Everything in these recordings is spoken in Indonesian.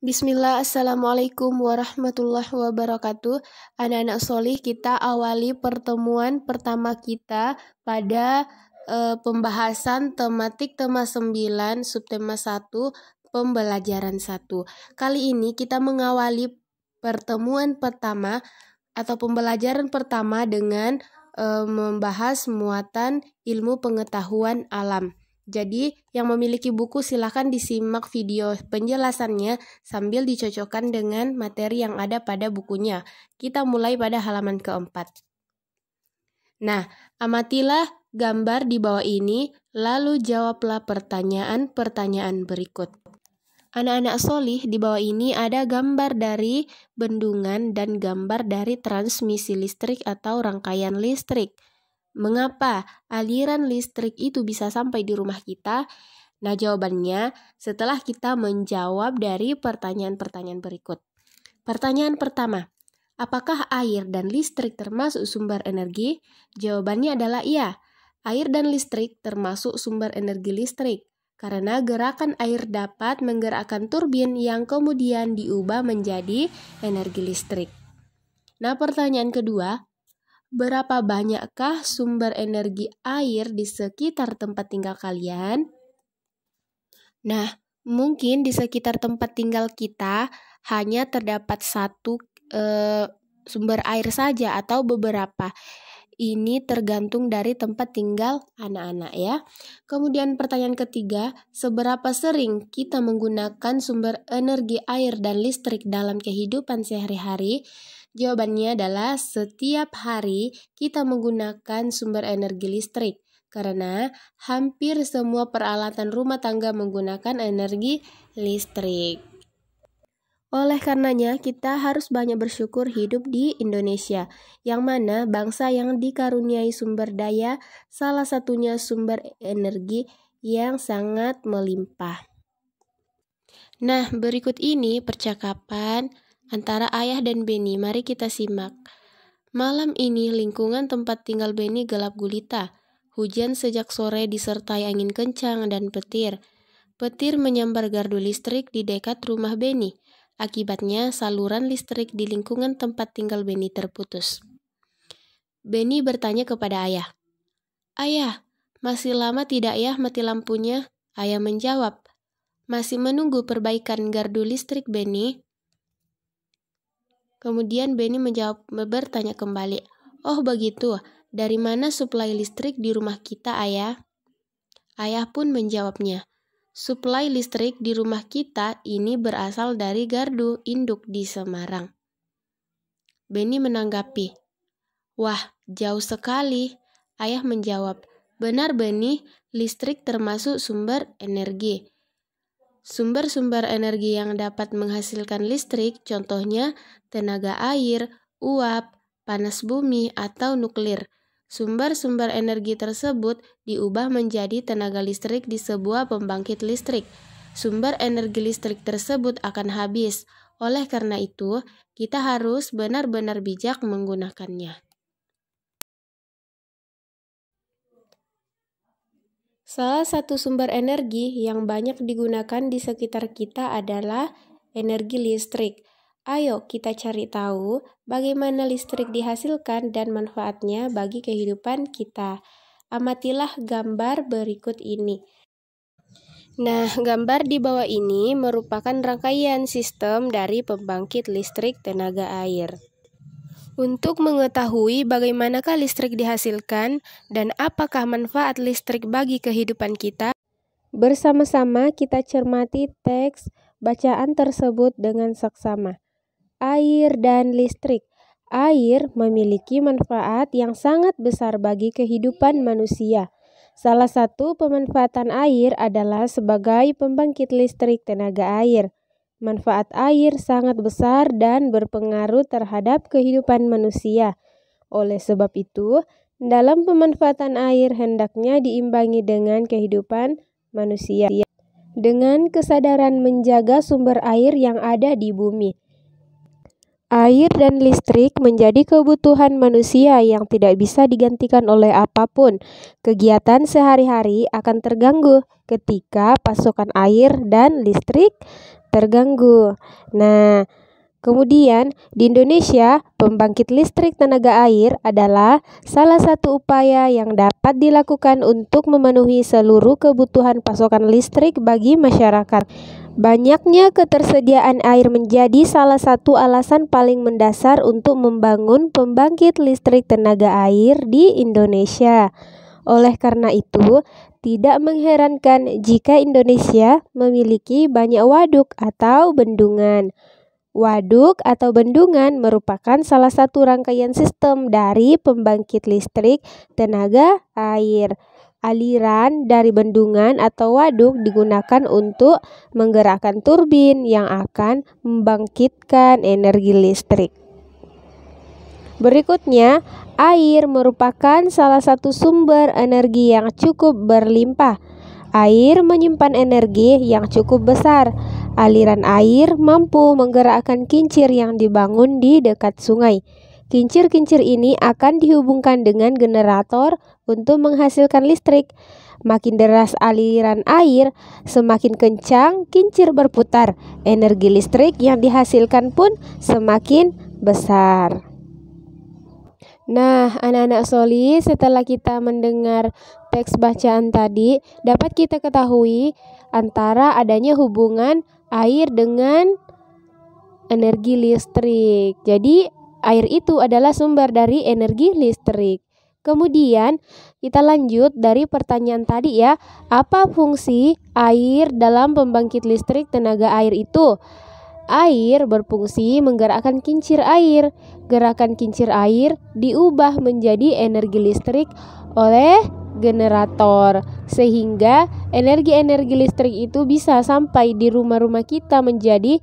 Bismillah, Assalamualaikum warahmatullahi wabarakatuh. Anak-anak solih, kita awali pertemuan pertama kita pada pembahasan tematik tema 9, subtema 1, pembelajaran 1. Kali ini kita mengawali pertemuan pertama atau pembelajaran pertama dengan membahas muatan ilmu pengetahuan alam. Jadi, yang memiliki buku silahkan disimak video penjelasannya sambil dicocokkan dengan materi yang ada pada bukunya. Kita mulai pada halaman keempat. Nah, amatilah gambar di bawah ini, lalu jawablah pertanyaan-pertanyaan berikut. Anak-anak solih, di bawah ini ada gambar dari bendungan dan gambar dari transmisi listrik atau rangkaian listrik. Mengapa aliran listrik itu bisa sampai di rumah kita? Nah, jawabannya setelah kita menjawab dari pertanyaan-pertanyaan berikut. Pertanyaan pertama, apakah air dan listrik termasuk sumber energi? Jawabannya adalah iya. Air dan listrik termasuk sumber energi listrik, karena gerakan air dapat menggerakkan turbin yang kemudian diubah menjadi energi listrik. Nah, pertanyaan kedua, berapa banyakkah sumber energi air di sekitar tempat tinggal kalian? Nah, mungkin di sekitar tempat tinggal kita hanya terdapat satu sumber air saja atau beberapa. Ini tergantung dari tempat tinggal anak-anak ya. Kemudian pertanyaan ketiga, seberapa sering kita menggunakan sumber energi air dan listrik dalam kehidupan sehari-hari? Jawabannya adalah setiap hari kita menggunakan sumber energi listrik, karena hampir semua peralatan rumah tangga menggunakan energi listrik. Oleh karenanya, kita harus banyak bersyukur hidup di Indonesia, yang mana bangsa yang dikaruniai sumber daya, salah satunya sumber energi yang sangat melimpah. Nah, berikut ini percakapan antara Ayah dan Beni. Mari kita simak. Malam ini lingkungan tempat tinggal Beni gelap gulita. Hujan sejak sore disertai angin kencang dan petir. Petir menyambar gardu listrik di dekat rumah Beni. Akibatnya saluran listrik di lingkungan tempat tinggal Beni terputus. Beni bertanya kepada Ayah, "Ayah, masih lama tidak ya mati lampunya?" Ayah menjawab, "Masih menunggu perbaikan gardu listrik, Beni." Kemudian Beni bertanya kembali, "Oh begitu, dari mana suplai listrik di rumah kita, Ayah?" Ayah pun menjawabnya, "Suplai listrik di rumah kita ini berasal dari gardu induk di Semarang." Beni menanggapi, "Wah, jauh sekali." Ayah menjawab, "Benar Beni, listrik termasuk sumber energi. Sumber-sumber energi yang dapat menghasilkan listrik, contohnya tenaga air, uap, panas bumi, atau nuklir. Sumber-sumber energi tersebut diubah menjadi tenaga listrik di sebuah pembangkit listrik. Sumber energi listrik tersebut akan habis. Oleh karena itu, kita harus benar-benar bijak menggunakannya." Salah satu sumber energi yang banyak digunakan di sekitar kita adalah energi listrik. Ayo kita cari tahu bagaimana listrik dihasilkan dan manfaatnya bagi kehidupan kita. Amatilah gambar berikut ini. Nah, gambar di bawah ini merupakan rangkaian sistem dari pembangkit listrik tenaga air. Untuk mengetahui bagaimanakah listrik dihasilkan dan apakah manfaat listrik bagi kehidupan kita, bersama-sama kita cermati teks bacaan tersebut dengan saksama. Air dan listrik. Air memiliki manfaat yang sangat besar bagi kehidupan manusia. Salah satu pemanfaatan air adalah sebagai pembangkit listrik tenaga air. Manfaat air sangat besar dan berpengaruh terhadap kehidupan manusia. Oleh sebab itu, dalam pemanfaatan air hendaknya diimbangi dengan kehidupan manusia, dengan kesadaran menjaga sumber air yang ada di bumi. Air dan listrik menjadi kebutuhan manusia yang tidak bisa digantikan oleh apapun. Kegiatan sehari-hari akan terganggu ketika pasokan air dan listrik terganggu. Nah, kemudian di Indonesia, pembangkit listrik tenaga air adalah salah satu upaya yang dapat dilakukan untuk memenuhi seluruh kebutuhan pasokan listrik bagi masyarakat. Banyaknya ketersediaan air menjadi salah satu alasan paling mendasar untuk membangun pembangkit listrik tenaga air di Indonesia. Oleh karena itu, tidak mengherankan jika Indonesia memiliki banyak waduk atau bendungan. Waduk atau bendungan merupakan salah satu rangkaian sistem dari pembangkit listrik tenaga air. Aliran dari bendungan atau waduk digunakan untuk menggerakkan turbin yang akan membangkitkan energi listrik. Berikutnya, air merupakan salah satu sumber energi yang cukup berlimpah. Air menyimpan energi yang cukup besar. Aliran air mampu menggerakkan kincir yang dibangun di dekat sungai. Kincir-kincir ini akan dihubungkan dengan generator untuk menghasilkan listrik. Makin deras aliran air, semakin kencang kincir berputar. Energi listrik yang dihasilkan pun semakin besar. Nah, anak-anak Soli, setelah kita mendengar teks bacaan tadi, dapat kita ketahui antara adanya hubungan air dengan energi listrik. Jadi, air itu adalah sumber dari energi listrik. Kemudian, kita lanjut dari pertanyaan tadi ya. Apa fungsi air dalam pembangkit listrik tenaga air itu? Air berfungsi menggerakkan kincir air. Gerakan kincir air diubah menjadi energi listrik oleh generator, sehingga energi-energi listrik itu bisa sampai di rumah-rumah kita menjadi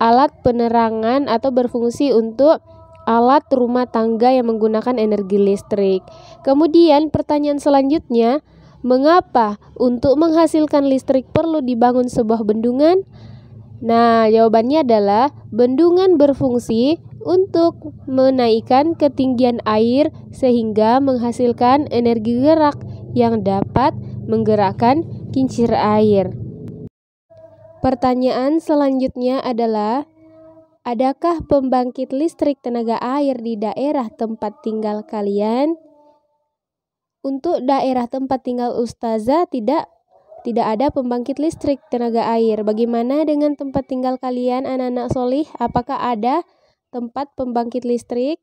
alat penerangan atau berfungsi untuk alat rumah tangga yang menggunakan energi listrik. Kemudian pertanyaan selanjutnya, mengapa untuk menghasilkan listrik perlu dibangun sebuah bendungan? Nah, jawabannya adalah bendungan berfungsi untuk menaikkan ketinggian air sehingga menghasilkan energi gerak yang dapat menggerakkan kincir air. Pertanyaan selanjutnya adalah, adakah pembangkit listrik tenaga air di daerah tempat tinggal kalian? Untuk daerah tempat tinggal Ustazah tidak ada pembangkit listrik tenaga air. Bagaimana dengan tempat tinggal kalian, anak-anak solih? Apakah ada tempat pembangkit listrik?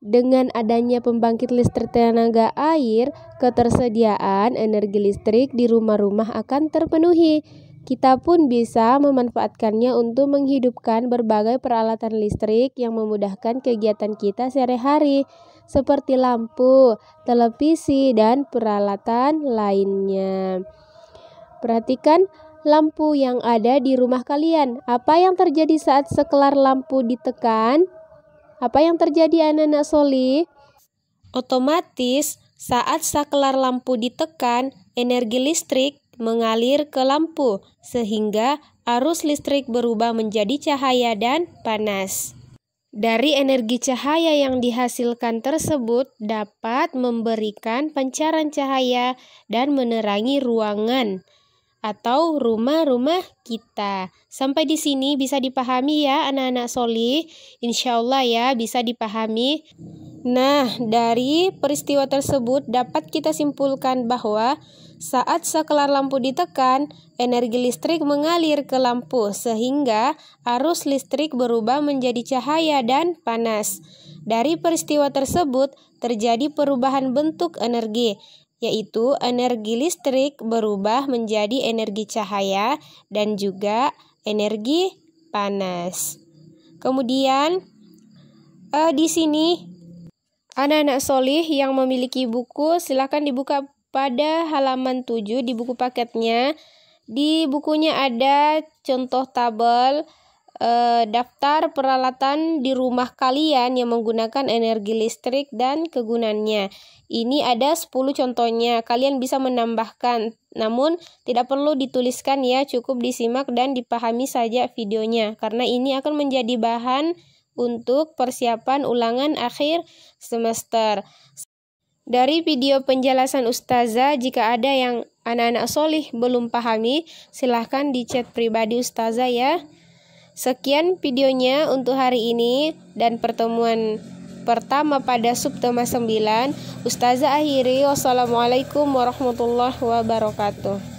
Dengan adanya pembangkit listrik tenaga air, ketersediaan energi listrik di rumah-rumah akan terpenuhi. Kita pun bisa memanfaatkannya untuk menghidupkan berbagai peralatan listrik yang memudahkan kegiatan kita sehari-hari, seperti lampu, televisi, dan peralatan lainnya. Perhatikan lampu yang ada di rumah kalian. Apa yang terjadi saat sekelar lampu ditekan? Apa yang terjadi, anak-anak solih? Otomatis saat saklar lampu ditekan, energi listrik mengalir ke lampu, sehingga arus listrik berubah menjadi cahaya dan panas. Dari energi cahaya yang dihasilkan tersebut dapat memberikan pancaran cahaya dan menerangi ruangan atau rumah-rumah kita. Sampai di sini bisa dipahami ya anak-anak solih? Insya Allah ya bisa dipahami. Nah, dari peristiwa tersebut dapat kita simpulkan bahwa saat saklar lampu ditekan, energi listrik mengalir ke lampu sehingga arus listrik berubah menjadi cahaya dan panas. Dari peristiwa tersebut terjadi perubahan bentuk energi, yaitu energi listrik berubah menjadi energi cahaya dan juga energi panas. Kemudian di sini anak-anak solih yang memiliki buku silakan dibuka pada halaman 7 di buku paketnya. Di bukunya ada contoh tabel daftar peralatan di rumah kalian yang menggunakan energi listrik dan kegunaannya. Ini ada 10 contohnya. Kalian bisa menambahkan, namun tidak perlu dituliskan ya, cukup disimak dan dipahami saja videonya karena ini akan menjadi bahan untuk persiapan ulangan akhir semester. Dari video penjelasan Ustazah, jika ada yang anak-anak solih belum pahami, silahkan di chat pribadi Ustazah ya. Sekian videonya untuk hari ini dan pertemuan pertama pada subtema 9. Ustazah akhiri, wassalamualaikum warahmatullahi wabarakatuh.